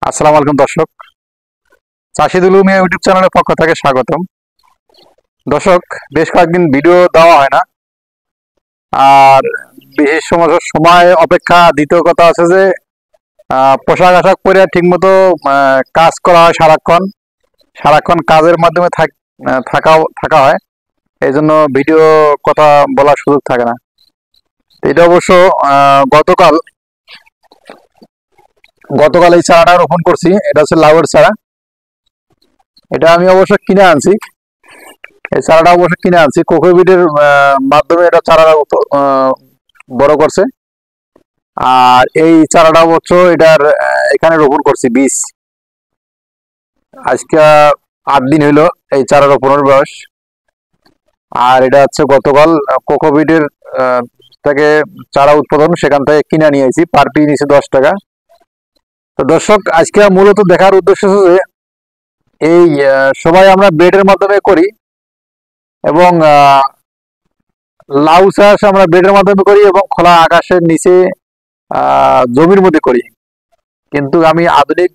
আসসালামু আলাইকুম দর্শক, চাষিদুল মিয়া ইউটিউব চ্যানেলের পক্ষ থেকে স্বাগতম। দর্শক, বেশ কয়েকদিন ভিডিও দেওয়া হয় না, আর বিশেষ সময় অপেক্ষা। দ্বিতীয় কথা আছে যে পোশাক আশাক পরে ঠিক মতো কাজ করা হয়, সারাক্ষণ সারাক্ষণ কাজের মাধ্যমে থাকা হয়। এই জন্য ভিডিও কথা বলার সুযোগ থাকে না। তো এটা অবশ্য গতকাল গতকাল এই চারাটা রোপণ করছি। এটা হচ্ছে লাউয়ের চারা। এটা আমি অবশ্য কিনে আনছি। এই চারাটা অবশ্য কিনে আনছি, কোকোপিটের মাধ্যমে এটা চারা বড় করছে। আর এই চারাটা অবশ্য এটার এখানে রোপণ করছি বীজ। আজকে 8 দিন হইলো এই চারা রোপণের বয়স। আর এটা হচ্ছে গতকাল কোকোপিটের থেকে চারা উৎপাদন, সেখান থেকে কিনে নিয়ে আইছি। পার পিস নিচে 10 টাকা। তো দর্শক, আজকে মূলত দেখার উদ্দেশ্য হচ্ছে যে এই সবাই আমরা বেডের মাধ্যমে করি, এবং লাউ চাষ আমরা বেডের মাধ্যমে করি এবং খোলা আকাশের নিচে জমির মধ্যে করি। কিন্তু আমি আধুনিক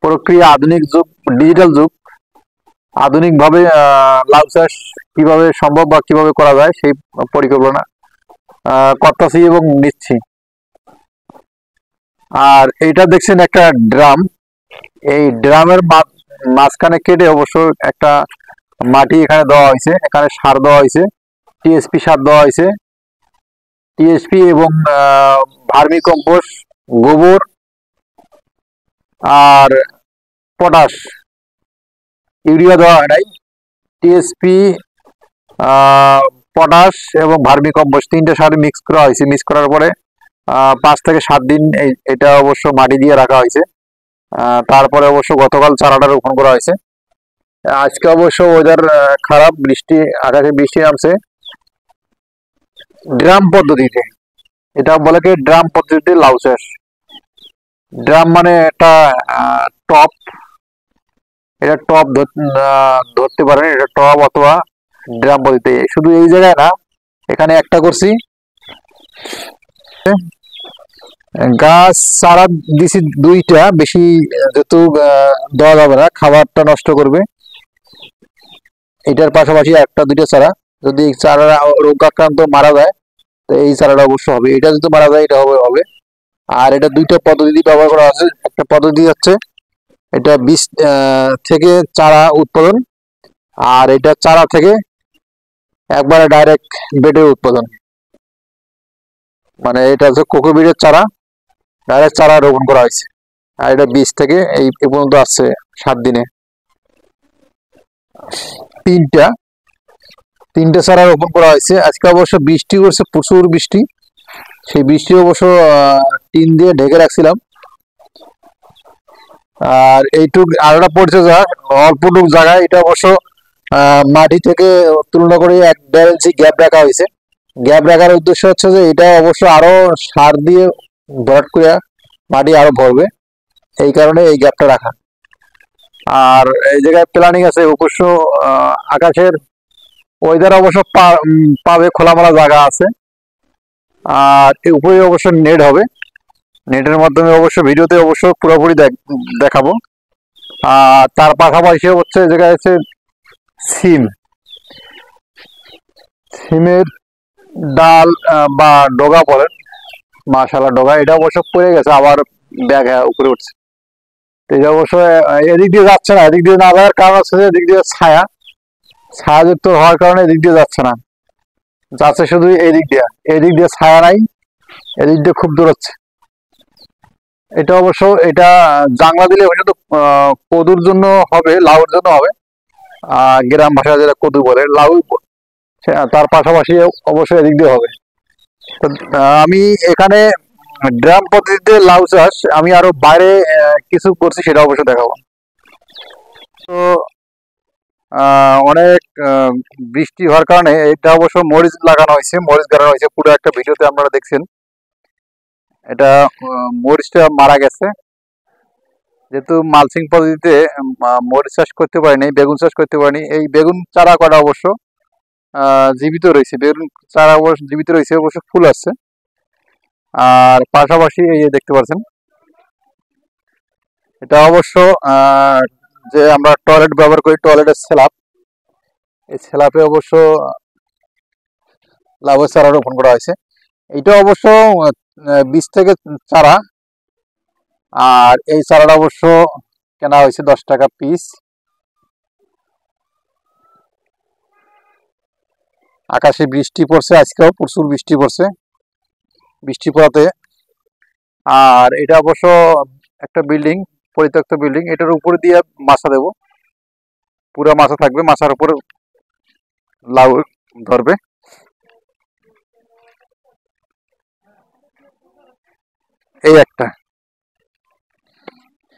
প্রক্রিয়া, আধুনিক যুগ, ডিজিটাল যুগ, আধুনিক ভাবে লাউ চাষ কিভাবে সম্ভব বা কিভাবে করা যায় সেই পরিকল্পনা করতেছি এবং নিচ্ছি। আর এটা দেখছেন একটা ড্রাম। এই ড্রামের মাঝখানে কেটে অবশ্য একটা মাটি এখানে দেওয়া হয়েছে। এখানে সার দেওয়া হয়েছে, টিএসপি সার দেওয়া হয়েছে। টিএসপি এবং ভার্মি কম্পোস্ট, গোবর আর পটাশ, ইউরিয়া দেওয়া হয় নাই। টিএসপি, পটাশ এবং ভার্মি কম্পোস্ট 3টে সার মিক্স করা হয়েছে। মিক্স করার পরে 5 থেকে 7 দিন এটা অবশ্য মাটি দিয়ে রাখা হয়েছে। তারপরে অবশ্য গতকাল চারাটা রোপণ করা হয়েছে। আজকে অবশ্য ওয়েদার খারাপ, আকাশে বৃষ্টি নামছে। ড্রাম পদ্ধতিতে, এটা বলে কি ড্রাম পদ্ধতিতে লাউ চাষ। ড্রাম মানে একটা টপ। এটা টপ ধরতে পারেন, এটা টপ অথবা ড্রাম পদ্ধতিতে। শুধু এই জায়গায় না, এখানে একটা করছি। গাছ চারা দিছি 2টা, বেশি যেহেতু দেওয়া যাবে না, খাবারটা নষ্ট করবে। এটার পাশাপাশি 1-2টা চারা, যদি চারা রোগ আক্রান্ত মারা যায় তো এই চারাটা অবশ্য হবে। এটা যদি মারা যায় এটা হবে। আর এটা 2টা পদ্ধতি ব্যবহার করা আছে। একটা পদ্ধতি হচ্ছে এটা বীজ থেকে চারা উৎপাদন, আর এটা চারা থেকে একবারে ডাইরেক্ট বেডে উৎপাদন। মানে এটা হচ্ছে কোকোপিটের চারা, ডাইরেক্ট চারা রোপণ করা হয়েছে। আর এটা বীজ থেকে এই পর্যন্ত আসছে 7 দিনে। তিনটা তিনটে চারা রোপণ করা হয়েছে। আজকে অবশ্য বৃষ্টি করছে, প্রচুর বৃষ্টি। সেই বৃষ্টি অবশ্য টিন দিয়ে ঢেকে রাখছিলাম। আর এইটুক আলাদা পরিচর্যা, অল্পটুক জায়গায় এটা অবশ্য মাটি থেকে তুলনা করে 1-1.5 ইঞ্চি গ্যাপ রাখা হয়েছে। গ্যাপ রাখার উদ্দেশ্য হচ্ছে যে এটা অবশ্য আরো সার দিয়ে ভরাট করে মাটি আরো ভরবে, এই কারণে এই গ্যাপটা রাখা। আর এই জায়গায় প্ল্যানিং আছে অবশ্য আকাশের ওয়েদার অবশ্য পাবে, খোলামেলা জায়গা আছে। আর উপরে অবশ্য নেট হবে। নেটের মাধ্যমে অবশ্য ভিডিওতে অবশ্য পুরোপুরি দেখাবো। আর তার পাশাপাশি হচ্ছে এই জায়গায় হচ্ছে সিম, সিমের ডাল বা ডগা বলেন, মাশাআল্লাহ ডগা। এটা অবশ্য পড়ে গেছে, আবার ব্যাগ উপরে উঠছে। তো এটা অবশ্য এদিক দিয়ে যাচ্ছে না। এদিক দিয়ে না যাওয়ার কারণ হচ্ছে যে এদিক দিয়ে ছায়াযুক্ত হওয়ার কারণে এদিক দিয়ে যাচ্ছে না, যাচ্ছে শুধু এদিক দিয়ে। এদিক দিয়ে ছায়া নাই, এদিক দিয়ে খুব দূর হচ্ছে। এটা অবশ্য এটা জাংলা দিলে হয়তো কদুর জন্য হবে, লাউর জন্য হবে। গ্রাম ভাষায় যেটা কদু বলে, লাউ তার পাশাপাশি অবশ্যই এদিক দিয়ে হবে। তো আমি এখানে ড্রাম পদ্ধতিতে লাউ চাষ আমি আরো বাইরে কিছু করছি, সেটা অবশ্য দেখাবো। তো অনেক বৃষ্টি হওয়ার কারণে এটা অবশ্য মরিচ লাগানো হয়েছে, মরিচ গাড়ানো হয়েছে। পুরো একটা ভিডিওতে আপনারা দেখছেন। এটা মরিচটা মারা গেছে, যেহেতু মালচিং পদ্ধতিতে মরিচ চাষ করতে পারিনি, বেগুন চাষ করতে পারিনি। এই বেগুন চারা করা অবশ্য জীবিত রয়েছে, বেগুন চারা অবশ্য জীবিত রয়েছে, অবশ্য ফুল আসছে। আর পাশাপাশি এই যে দেখতে পাচ্ছেন এটা অবশ্য আহ, যে আমরা টয়লেট ব্যবহার করি, টয়লেটের স্ল্যাব, এই স্ল্যাবে অবশ্য লাউয়ের চারা রোপণ করা হয়েছে। এটা অবশ্য বীজ থেকে চারা, আর এই চারাটা অবশ্য কেনা হয়েছে 10 টাকা পিস। আকাশে বৃষ্টি পড়ছে, আজকেও প্রচুর বৃষ্টি পড়ছে, বৃষ্টি পড়াতে। আর এটা অবশ্য একটা বিল্ডিং, পরিত্যক্ত বিল্ডিং, এটার উপর দিয়ে মাছা দেব, পুরো মাছা থাকবে, মাছার উপর লাউ ধরবে। এই একটা,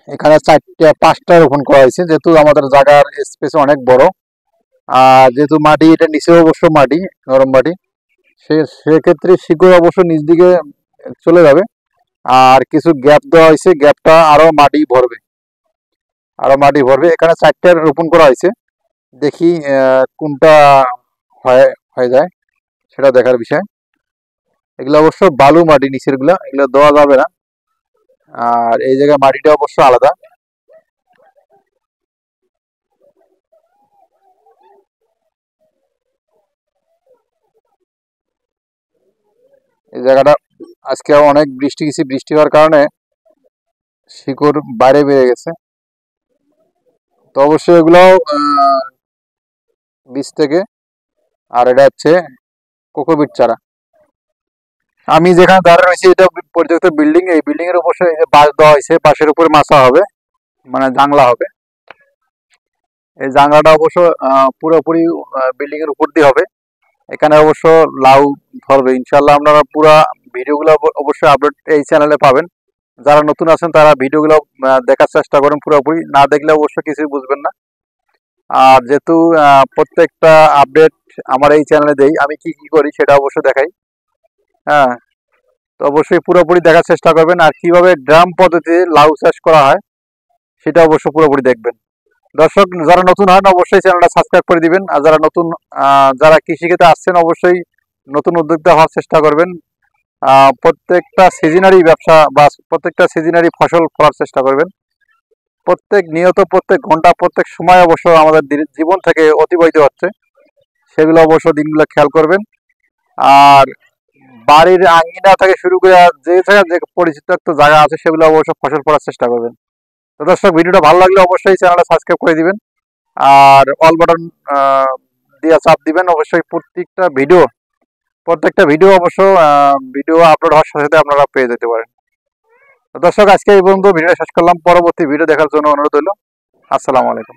এখানে 4-5টা রোপণ করা হয়েছে, যেহেতু আমাদের জায়গার স্পেস অনেক বড়। আর যেহেতু মাটি, এটা নিচে অবশ্য মাটি, নরম মাটি, সেক্ষেত্রে শিকড় অবশ্য নিচ দিকে চলে যাবে। আর কিছু গ্যাপ দেওয়া হয়েছে, গ্যাপটা আরো মাটি ভরবে, আরো মাটি ভরবে। এখানে 4টা রোপণ করা হয়েছে, দেখি কোনটা হয় হয়ে যায়, সেটা দেখার বিষয়। এগুলো অবশ্য বালু মাটি, নিচের গুলা, এগুলো দেওয়া যাবে না। আর এই জায়গায় মাটিটা অবশ্য আলাদা। এই জায়গাটা আজকে অনেক বৃষ্টি গেছে, বৃষ্টি হওয়ার কারণে শিকড় বাইরে বেড়ে গেছে। তো অবশ্যই এগুলো বীজ থেকে। আর এটা হচ্ছে কোকোপিট চারা। আমি যেখানে দাঁড়ানো রয়েছি, এটা পরিত্যক্ত বিল্ডিং, এই বিল্ডিং এর অবশ্যই বাঁশ দেওয়া হয়েছে, বাঁশের উপরে মাচা হবে, মানে জাংলা হবে। এই জাংলাটা অবশ্য পুরোপুরি বিল্ডিং এর উপর দিয়ে হবে। এখানে অবশ্য লাউ ধরবে ইনশাল্লাহ। আপনারা পুরো ভিডিওগুলো অবশ্যই আপলোড এই চ্যানেলে পাবেন। যারা নতুন আছেন তারা ভিডিওগুলো দেখার চেষ্টা করেন, পুরোপুরি না দেখলে অবশ্য কিছুই বুঝবেন না। আর যেহেতু প্রত্যেকটা আপডেট আমার এই চ্যানেলে দেই, আমি কি কি করি সেটা অবশ্য দেখাই। হ্যাঁ, তো অবশ্যই পুরোপুরি দেখার চেষ্টা করবেন। আর কিভাবে ড্রাম পদ্ধতিতে লাউ চাষ করা হয় সেটা অবশ্য পুরোপুরি দেখবেন। দর্শক যারা নতুন হন অবশ্যই চ্যানেলটা সাবস্ক্রাইব করে দিবেন। আর যারা নতুন, যারা কৃষিক্ষেত্রে আসছেন অবশ্যই নতুন উদ্যোক্তা হওয়ার চেষ্টা করবেন। প্রত্যেকটা সিজনারি ব্যবসা বা প্রত্যেকটা সিজনারি ফসল ফলার চেষ্টা করবেন। প্রত্যেক নিয়ত, প্রত্যেক ঘন্টা, প্রত্যেক সময় অবশ্য আমাদের জীবন থেকে অতিবাহিত হচ্ছে, সেগুলো অবশ্য দিনগুলো খেয়াল করবেন। আর বাড়ির আঙ্গিনা থেকে শুরু করে যে জায়গা, যে পরিচিত একটা জায়গা আছে, সেগুলো অবশ্য ফসল ফলার চেষ্টা করবেন। তো দর্শক, ভিডিওটা ভালো লাগলে অবশ্যই চ্যানেলটা সাবস্ক্রাইব করে দিবেন। আর অল বাটন দিয়ে চাপ দিবেন। অবশ্যই প্রত্যেকটা ভিডিও অবশ্য ভিডিও আপলোড হওয়ার সাথে সাথে আপনারা পেয়ে যেতে পারেন। তো দর্শক, আজকে এই পর্যন্ত ভিডিও শেষ করলাম। পরবর্তী ভিডিও দেখার জন্য অনুরোধ হলো। আসসালামু আলাইকুম।